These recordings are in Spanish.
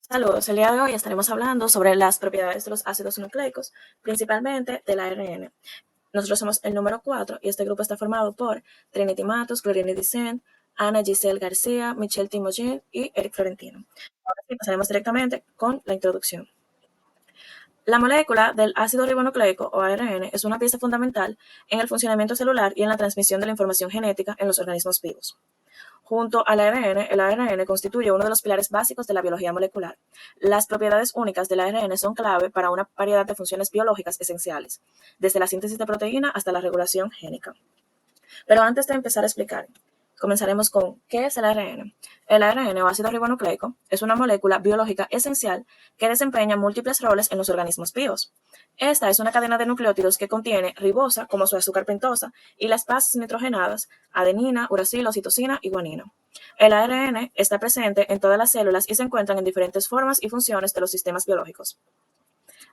Saludos, el día de hoy estaremos hablando sobre las propiedades de los ácidos nucleicos, principalmente del ARN. Nosotros somos el número 4 y este grupo está formado por Trinity Matos, Gloria Dicen, Ana Giselle García, Michelle Timogin y Eric Florentino. Ahora sí, pasaremos directamente con la introducción. La molécula del ácido ribonucleico o ARN es una pieza fundamental en el funcionamiento celular y en la transmisión de la información genética en los organismos vivos. Junto al ARN, el ARN constituye uno de los pilares básicos de la biología molecular. Las propiedades únicas del ARN son clave para una variedad de funciones biológicas esenciales, desde la síntesis de proteína hasta la regulación génica. Pero antes de empezar a explicar, comenzaremos con ¿qué es el ARN? El ARN o ácido ribonucleico es una molécula biológica esencial que desempeña múltiples roles en los organismos vivos. Esta es una cadena de nucleótidos que contiene ribosa, como su azúcar pentosa, y las bases nitrogenadas, adenina, uracilo, citosina y guanina. El ARN está presente en todas las células y se encuentran en diferentes formas y funciones de los sistemas biológicos.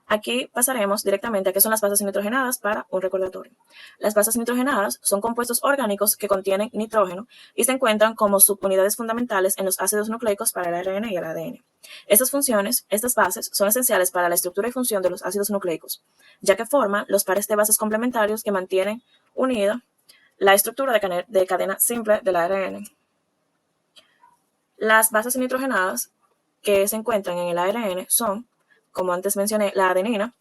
Aquí pasaremos directamente a qué son las bases nitrogenadas para un recordatorio. Las bases nitrogenadas son compuestos orgánicos que contienen nitrógeno y se encuentran como subunidades fundamentales en los ácidos nucleicos para el ARN y el ADN. Estas funciones, estas bases, son esenciales para la estructura y función de los ácidos nucleicos, ya que forman los pares de bases complementarios que mantienen unida la estructura de cadena simple del ARN. Las bases nitrogenadas que se encuentran en el ARN son, como antes mencioné, la adenina,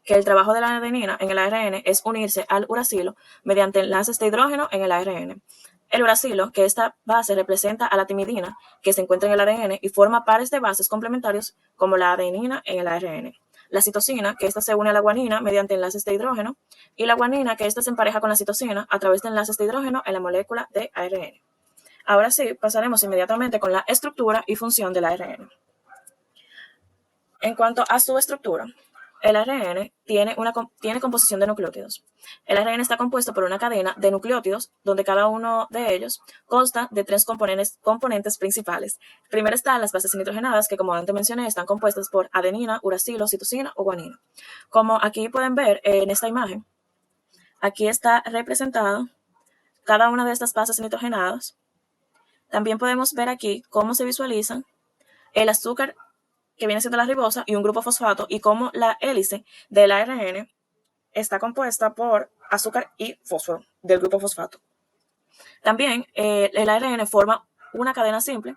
que el trabajo de la adenina en el ARN es unirse al uracilo mediante enlaces de hidrógeno en el ARN. El uracilo, que esta base representa a la timidina, que se encuentra en el ARN y forma pares de bases complementarios como la adenina en el ARN. La citosina, que esta se une a la guanina mediante enlaces de hidrógeno, y la guanina, que esta se empareja con la citosina a través de enlaces de hidrógeno en la molécula de ARN. Ahora sí, pasaremos inmediatamente con la estructura y función del ARN. En cuanto a su estructura, el ARN tiene composición de nucleótidos. El ARN está compuesto por una cadena de nucleótidos donde cada uno de ellos consta de tres componentes principales. Primero están las bases nitrogenadas que, como antes mencioné, están compuestas por adenina, uracilo, citosina o guanina. Como aquí pueden ver en esta imagen, aquí está representado cada una de estas bases nitrogenadas. También podemos ver aquí cómo se visualizan el azúcar que viene siendo la ribosa y un grupo fosfato y cómo la hélice del ARN está compuesta por azúcar y fósforo del grupo fosfato. También el ARN forma una cadena simple,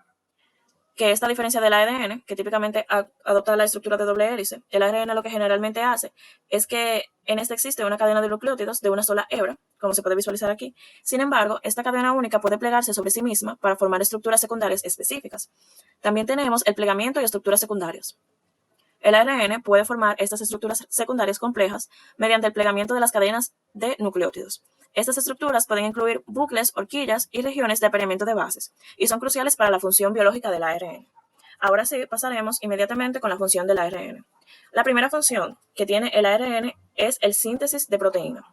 que esta diferencia del ADN, que típicamente adopta la estructura de doble hélice. El ARN lo que generalmente hace es que en este existe una cadena de nucleótidos de una sola hebra, como se puede visualizar aquí. Sin embargo, esta cadena única puede plegarse sobre sí misma para formar estructuras secundarias específicas. También tenemos el plegamiento y estructuras secundarias. El ARN puede formar estas estructuras secundarias complejas mediante el plegamiento de las cadenas de nucleótidos. Estas estructuras pueden incluir bucles, horquillas y regiones de apareamiento de bases, y son cruciales para la función biológica del ARN. Ahora sí, pasaremos inmediatamente con la función del ARN. La primera función que tiene el ARN es el síntesis de proteína,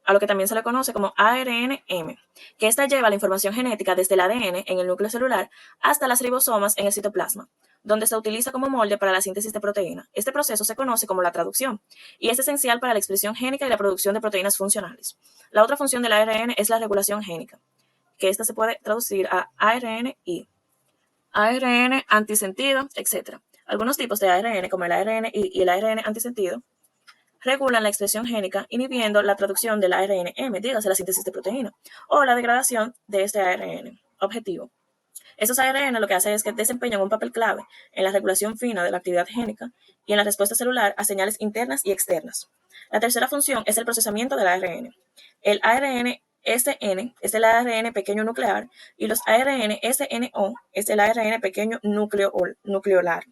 a lo que también se le conoce como ARNM, que esta lleva la información genética desde el ADN en el núcleo celular hasta las ribosomas en el citoplasma, donde se utiliza como molde para la síntesis de proteína. Este proceso se conoce como la traducción y es esencial para la expresión génica y la producción de proteínas funcionales. La otra función del ARN es la regulación génica, que esta se puede traducir a ARNI, ARN antisentido, etc. Algunos tipos de ARN, como el ARNI y el ARN antisentido, regulan la expresión génica inhibiendo la traducción del ARNM, dígase la síntesis de proteína, o la degradación de este ARN objetivo. Estos ARN lo que hacen es que desempeñan un papel clave en la regulación fina de la actividad génica y en la respuesta celular a señales internas y externas. La tercera función es el procesamiento del ARN. El ARN SN es el ARN pequeño nuclear y los ARN SNO es el ARN pequeño nucleolar.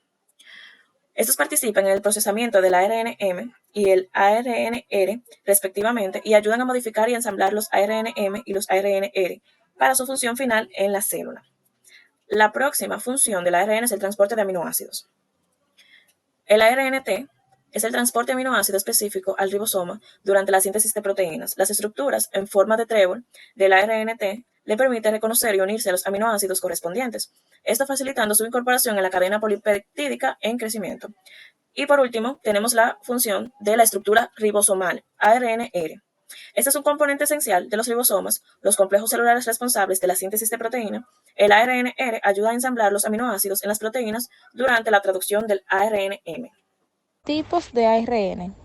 Estos participan en el procesamiento del ARNM y el ARNR respectivamente y ayudan a modificar y ensamblar los ARNM y los ARNR para su función final en la célula. La próxima función del ARN es el transporte de aminoácidos. El ARNT es el transporte de aminoácido específico al ribosoma durante la síntesis de proteínas. Las estructuras en forma de trébol del ARNT le permite reconocer y unirse a los aminoácidos correspondientes, esto facilitando su incorporación en la cadena polipeptídica en crecimiento. Y por último, tenemos la función de la estructura ribosomal, ARNR. Este es un componente esencial de los ribosomas, los complejos celulares responsables de la síntesis de proteína. El ARNR ayuda a ensamblar los aminoácidos en las proteínas durante la traducción del ARNM. Tipos de ARN.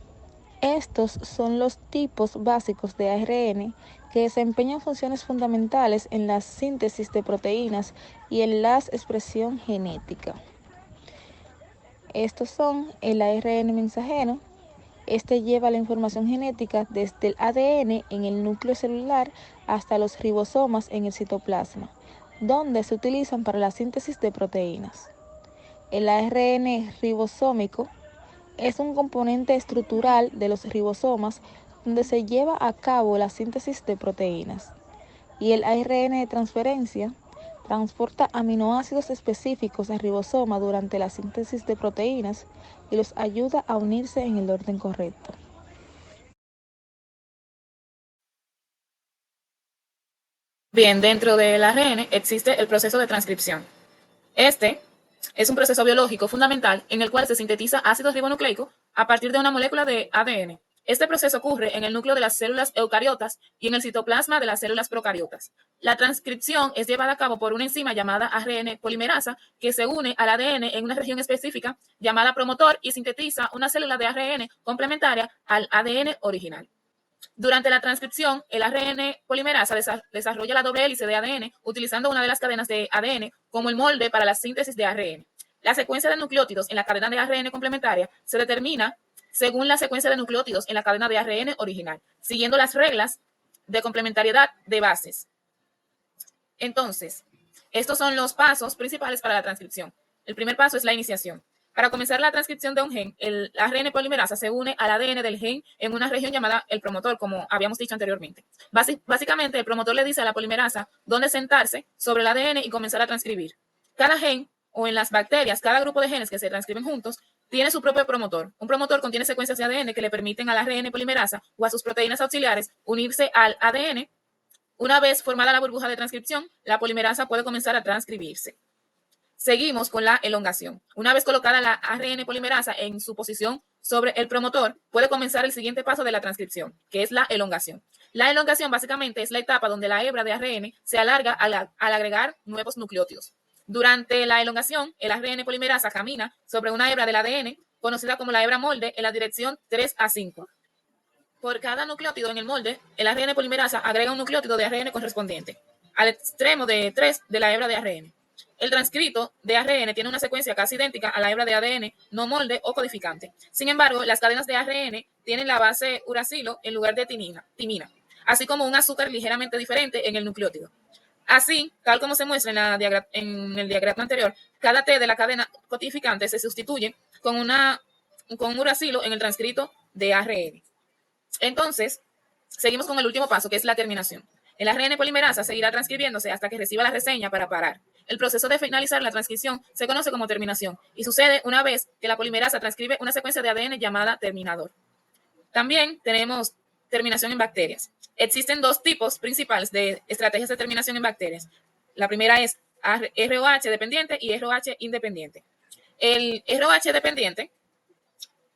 Estos son los tipos básicos de ARN que desempeñan funciones fundamentales en la síntesis de proteínas y en la expresión genética. Estos son el ARN mensajero. Este lleva la información genética desde el ADN en el núcleo celular hasta los ribosomas en el citoplasma, donde se utilizan para la síntesis de proteínas. El ARN ribosómico es un componente estructural de los ribosomas donde se lleva a cabo la síntesis de proteínas. Y el ARN de transferencia transporta aminoácidos específicos al ribosoma durante la síntesis de proteínas y los ayuda a unirse en el orden correcto. Bien, dentro del ARN existe el proceso de transcripción. Este es un proceso biológico fundamental en el cual se sintetiza ácido ribonucleico a partir de una molécula de ADN. Este proceso ocurre en el núcleo de las células eucariotas y en el citoplasma de las células procariotas. La transcripción es llevada a cabo por una enzima llamada ARN polimerasa que se une al ADN en una región específica llamada promotor y sintetiza una célula de ARN complementaria al ADN original. Durante la transcripción, el ARN polimerasa desarrolla la doble hélice de ADN utilizando una de las cadenas de ADN como el molde para la síntesis de ARN. La secuencia de nucleótidos en la cadena de ARN complementaria se determina según la secuencia de nucleótidos en la cadena de ARN original, siguiendo las reglas de complementariedad de bases. Entonces, estos son los pasos principales para la transcripción. El primer paso es la iniciación. Para comenzar la transcripción de un gen, el ARN polimerasa se une al ADN del gen en una región llamada el promotor, como habíamos dicho anteriormente. Básicamente, el promotor le dice a la polimerasa dónde sentarse sobre el ADN y comenzar a transcribir. Cada gen, o en las bacterias, cada grupo de genes que se transcriben juntos, tiene su propio promotor. Un promotor contiene secuencias de ADN que le permiten al ARN polimerasa o a sus proteínas auxiliares unirse al ADN. Una vez formada la burbuja de transcripción, la polimerasa puede comenzar a transcribirse. Seguimos con la elongación. Una vez colocada la ARN polimerasa en su posición sobre el promotor, puede comenzar el siguiente paso de la transcripción, que es la elongación. La elongación básicamente es la etapa donde la hebra de ARN se alarga al agregar nuevos nucleótidos. Durante la elongación, el ARN polimerasa camina sobre una hebra del ADN, conocida como la hebra molde, en la dirección 3 a 5. Por cada nucleótido en el molde, el ARN polimerasa agrega un nucleótido de ARN correspondiente al extremo de 3 de la hebra de ARN. El transcrito de ARN tiene una secuencia casi idéntica a la hebra de ADN no molde o codificante. Sin embargo, las cadenas de ARN tienen la base uracilo en lugar de timina, así como un azúcar ligeramente diferente en el nucleótido. Así, tal como se muestra en el diagrama anterior, cada T de la cadena codificante se sustituye con un uracilo en el transcrito de ARN. Entonces, seguimos con el último paso, que es la terminación. El ARN polimerasa seguirá transcribiéndose hasta que reciba la reseña para parar. El proceso de finalizar la transcripción se conoce como terminación y sucede una vez que la polimerasa transcribe una secuencia de ADN llamada terminador. También tenemos terminación en bacterias. Existen dos tipos principales de estrategias de terminación en bacterias. La primera es ROH dependiente y ROH independiente. El ROH dependiente,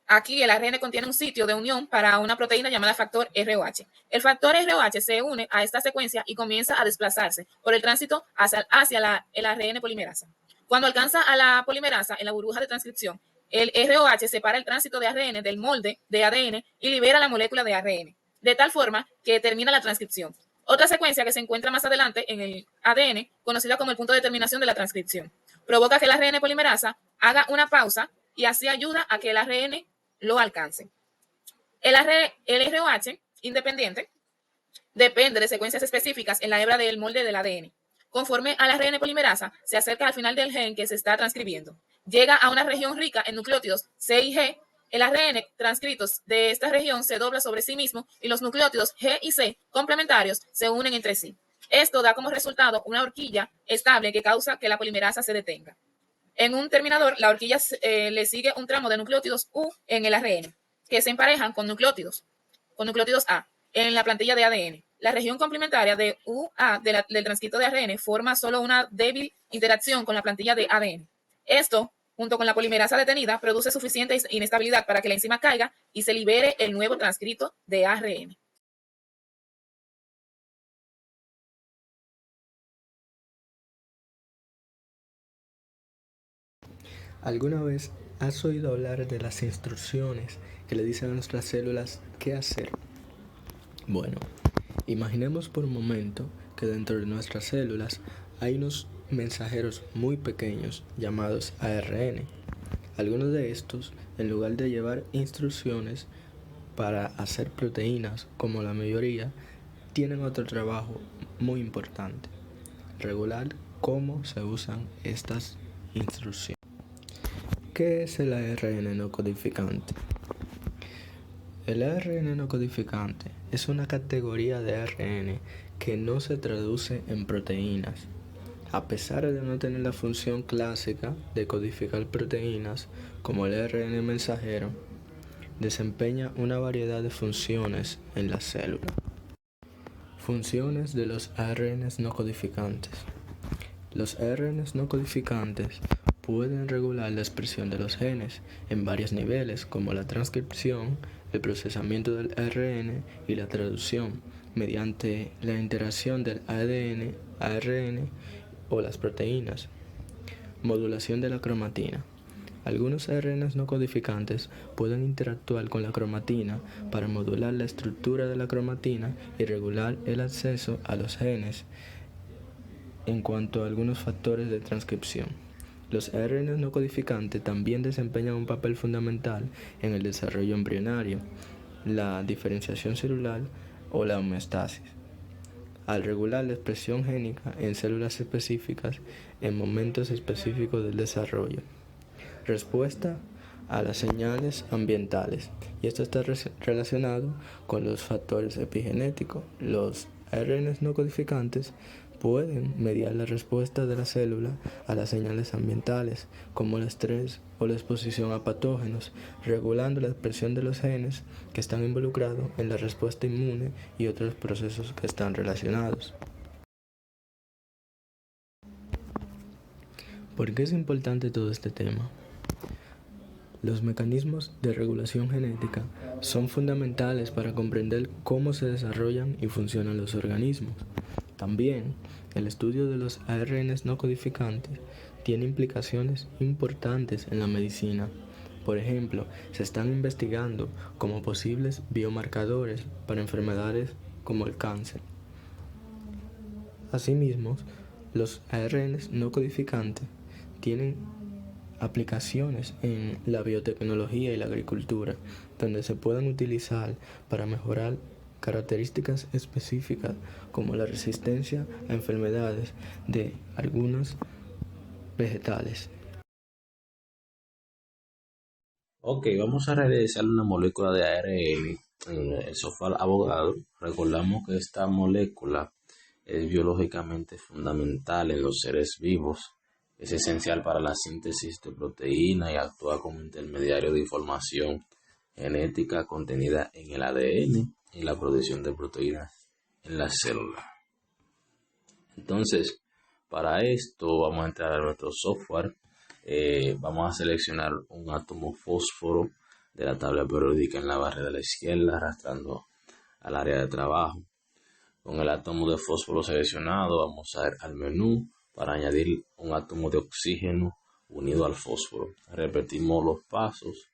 aquí el ARN contiene un sitio de unión para una proteína llamada factor ROH. El factor ROH se une a esta secuencia y comienza a desplazarse por el tránsito hacia el ARN polimerasa. Cuando alcanza a la polimerasa en la burbuja de transcripción, el ROH separa el tránsito de ARN del molde de ADN y libera la molécula de ARN, de tal forma que termina la transcripción. Otra secuencia que se encuentra más adelante en el ADN, conocida como el punto de terminación de la transcripción, provoca que el ARN polimerasa haga una pausa y así ayuda a que el ARN lo alcance. El ROH independiente depende de secuencias específicas en la hebra del molde del ADN. Conforme al ARN polimerasa se acerca al final del gen que se está transcribiendo. Llega a una región rica en nucleótidos C y G. El ARN transcritos de esta región se dobla sobre sí mismo y los nucleótidos G y C complementarios se unen entre sí. Esto da como resultado una horquilla estable que causa que la polimerasa se detenga. En un terminador, la horquilla le sigue un tramo de nucleótidos U en el ARN, que se emparejan con nucleótidos A en la plantilla de ADN. La región complementaria de UA del transcrito de ARN forma solo una débil interacción con la plantilla de ADN. Esto, junto con la polimerasa detenida, produce suficiente inestabilidad para que la enzima caiga y se libere el nuevo transcrito de ARN. ¿Alguna vez has oído hablar de las instrucciones que le dicen a nuestras células qué hacer? Bueno, imaginemos por un momento que dentro de nuestras células hay unos mensajeros muy pequeños llamados ARN. Algunos de estos, en lugar de llevar instrucciones para hacer proteínas como la mayoría, tienen otro trabajo muy importante: regular cómo se usan estas instrucciones. ¿Qué es el ARN no codificante? El ARN no codificante es una categoría de ARN que no se traduce en proteínas. A pesar de no tener la función clásica de codificar proteínas como el ARN mensajero, desempeña una variedad de funciones en la célula. Funciones de los ARN no codificantes. Los ARN no codificantes pueden regular la expresión de los genes en varios niveles, como la transcripción, el procesamiento del ARN y la traducción mediante la interacción del ADN, ARN o las proteínas. Modulación de la cromatina. Algunos ARN no codificantes pueden interactuar con la cromatina para modular la estructura de la cromatina y regular el acceso a los genes en cuanto a algunos factores de transcripción. Los ARN no codificantes también desempeñan un papel fundamental en el desarrollo embrionario, la diferenciación celular o la homeostasis, al regular la expresión génica en células específicas en momentos específicos del desarrollo. Respuesta a las señales ambientales, y esto está relacionado con los factores epigenéticos. Los ARN no codificantes pueden mediar la respuesta de la célula a las señales ambientales, como el estrés o la exposición a patógenos, regulando la expresión de los genes que están involucrados en la respuesta inmune y otros procesos que están relacionados. ¿Por qué es importante todo este tema? Los mecanismos de regulación genética son fundamentales para comprender cómo se desarrollan y funcionan los organismos. También, el estudio de los ARN no codificantes tiene implicaciones importantes en la medicina. Por ejemplo, se están investigando como posibles biomarcadores para enfermedades como el cáncer. Asimismo, los ARN no codificantes tienen aplicaciones en la biotecnología y la agricultura, donde se pueden utilizar para mejorar características específicas como la resistencia a enfermedades de algunos vegetales. Ok, vamos a realizar una molécula de ARN en el software Avogadro. Recordamos que esta molécula es biológicamente fundamental en los seres vivos. Es esencial para la síntesis de proteína y actúa como intermediario de información genética contenida en el ADN y la producción de proteínas en la célula. Entonces, para esto vamos a entrar a nuestro software. Vamos a seleccionar un átomo fósforo de la tabla periódica en la barra de la izquierda, arrastrando al área de trabajo. Con el átomo de fósforo seleccionado, vamos a ir al menú para añadir un átomo de oxígeno unido al fósforo. Repetimos los pasos,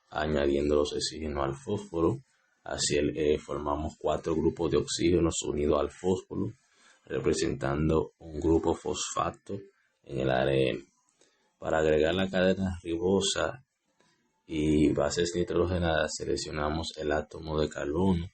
añadiendo los oxígenos al fósforo. Así formamos 4 grupos de oxígenos unidos al fósforo, representando un grupo fosfato en el ARN. Para agregar la cadena ribosa y bases nitrogenadas, seleccionamos el átomo de carbono